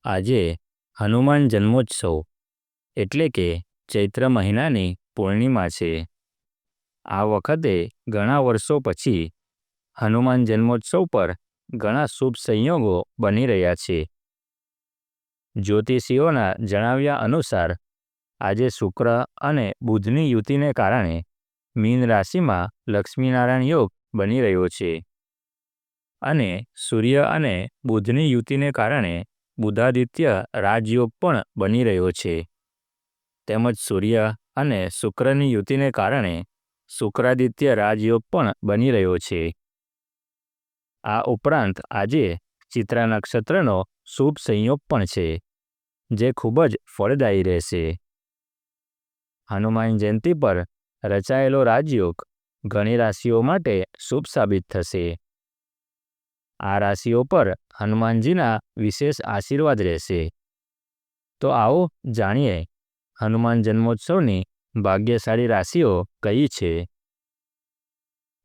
આજે હનુમાન જન્મોત્સવ એટલે કે ચૈત્ર મહિનાની પૂર્ણિમા છે. આ વખતે ઘણા વર્ષો પછી હનુમાન જન્મોત્સવ પર ઘણા શુભ સંયોગો બની રહ્યા છે. જ્યોતિષીઓના જણાવ્યા અનુસાર આજે શુક્ર અને બુધની યુતિને કારણે મીન રાશિમાં લક્ષ્મીનારાયણ યોગ બની રહ્યો છે અને સૂર્ય અને બુધની યુતિને કારણે બુધાદિત્ય રાજયોગ પણ બની રહ્યો છે. તેમજ સૂર્ય અને શુક્રની યુતિને કારણે શુક્રાદિત્ય રાજયોગ પણ બની રહ્યો છે. આ ઉપરાંત આજે ચિત્રા નક્ષત્રનો શુભ સંયોગ પણ છે, જે ખૂબ જ ફળદાયી રહેશે. હનુમાન જયંતિ પર રચાયેલો રાજયોગ ઘણી રાશિઓ માટે શુભ સાબિત થશે. આ રાશિઓ પર હનુમાનજીના વિશેષ આશીર્વાદ રહેશે. તો આવો જાણીએ હનુમાન જન્મોત્સવની ભાગ્યશાળી રાશિઓ કઈ છે.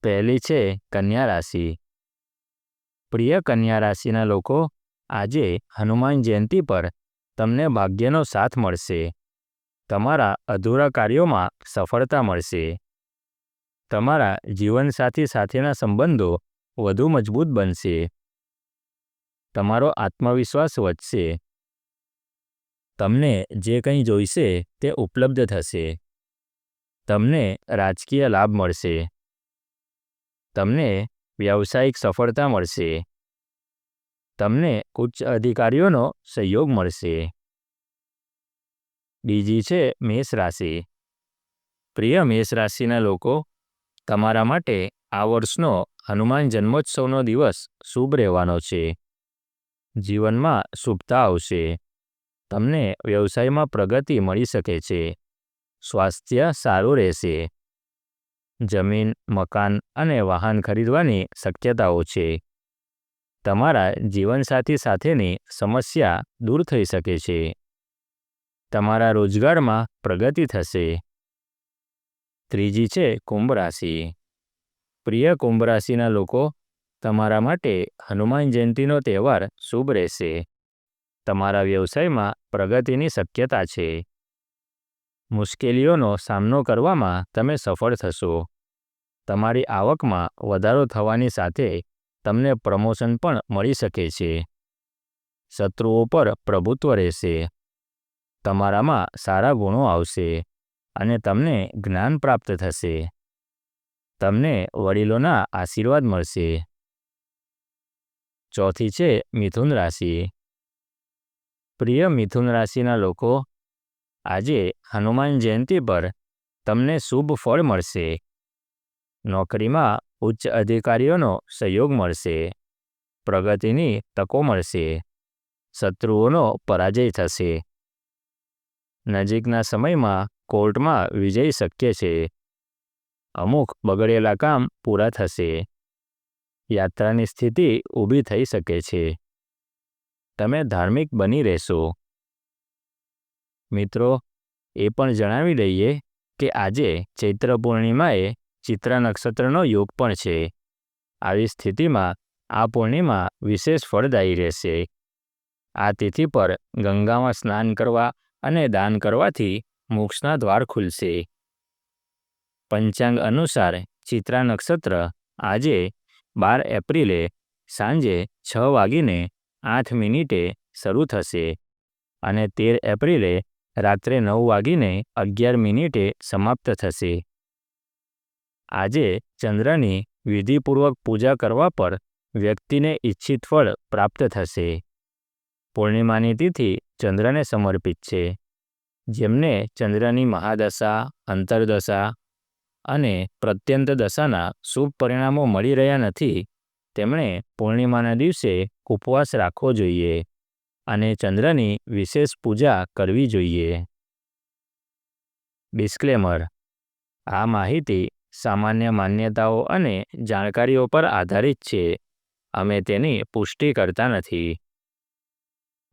પહેલી છે કન્યા રાશિ. પ્રિય કન્યા રાશિના લોકો, આજે હનુમાન જયંતિ પર તમને ભાગ્યનો સાથ મળશે. તમારા અધૂરા કાર્યોમાં સફળતા મળશે. તમારા જીવનસાથી સાથેના સંબંધો વધુ મજબૂત બનશે. તમારો આત્મવિશ્વાસ વધશે. તમને જે કંઈ જોઈશે તે ઉપલબ્ધ થશે. તમને રાજકીય લાભ મળશે. તમને વ્યાવસાયિક સફળતા મળશે. તમને ઉચ્ચ અધિકારીઓનો સહયોગ મળશે. બીજી છે મેષ રાશિ. પ્રિય મેષ રાશિના લોકો, તમારા માટે આ વર્ષનો હનુમાન જન્મોત્સવનો દિવસ શુભ રહેવાનો છે. જીવનમાં શુભતા આવશે. તમને વ્યવસાયમાં પ્રગતિ મળી શકે છે. સ્વાસ્થ્ય સારું રહેશે. જમીન, મકાન અને વાહન ખરીદવાની શક્યતાઓ છે. તમારા જીવનસાથી સાથેની સમસ્યા દૂર થઈ શકે છે. તમારા રોજગારમાં પ્રગતિ થશે. ત્રીજી છે કુંભ રાશિ. પ્રિય કુંભ રાશિના લોકો, તમારા માટે હનુમાન જયંતિનો તહેવાર શુભ રહેશે. તમારા વ્યવસાયમાં પ્રગતિની શક્યતા છે. મુશ્કેલીઓનો સામનો કરવામાં તમે સફળ થશો. તમારી આવકમાં વધારો થવાની સાથે તમને પ્રમોશન પણ મળી શકે છે. શત્રુઓ પર પ્રભુત્વ રહેશે. તમારામાં સારા ગુણો આવશે અને તમને જ્ઞાન પ્રાપ્ત થશે. તમને વડીલોના આશીર્વાદ મળશે. ચોથી છે મિથુન રાશિ. પ્રિય મિથુન રાશિના લોકો, આજે હનુમાન જયંતિ પર તમને શુભ ફળ મળશે. નોકરીમાં ઉચ્ચ અધિકારીઓનો સહયોગ મળશે. પ્રગતિની તકો મળશે. શત્રુઓનો પરાજય થશે. નજીકના સમયમાં કોર્ટમાં વિજય શક્ય છે. અમુક બગડેલા કામ પૂરા થશે. યાત્રાની સ્થિતિ ઊભી થઈ શકે છે. તમે ધાર્મિક બની રહેશો. મિત્રો, એ પણ જણાવી દઈએ કે આજે ચૈત્ર પૂર્ણિમાએ ચિત્રા નક્ષત્રનો યોગ પણ છે. આવી સ્થિતિમાં આ પૂર્ણિમા વિશેષ ફળદાયી રહેશે. આ તિથિ પર ગંગામાં સ્નાન કરવા અને દાન કરવાથી મોક્ષના દ્વાર ખુલશે. પંચાંગ અનુસાર ચિત્રા નક્ષત્ર આજે 12 એપ્રિલે સાંજે 6:08 શરૂ થશે અને 13 એપ્રિલે રાત્રે 9:11 સમાપ્ત થશે. આજે ચંદ્રની વિધિપૂર્વક પૂજા કરવા પર વ્યક્તિને ઈચ્છિત ફળ પ્રાપ્ત થશે. પૂર્ણિમાની તિથિ ચંદ્રને સમર્પિત છે. જેમને ચંદ્રની મહાદશા, અંતરદશા અને પ્રત્યંત દશાના શુભ પરિણામો મળી રહ્યા નથી, તેમણે પૂર્ણિમાના દિવસે ઉપવાસ રાખવો જોઈએ અને ચંદ્રની વિશેષ પૂજા કરવી જોઈએ. ડિસ્ક્લેમર: આ માહિતી સામાન્ય માન્યતાઓ અને જાણકારીઓ પર આધારિત છે. અમે તેની પુષ્ટિ કરતા નથી.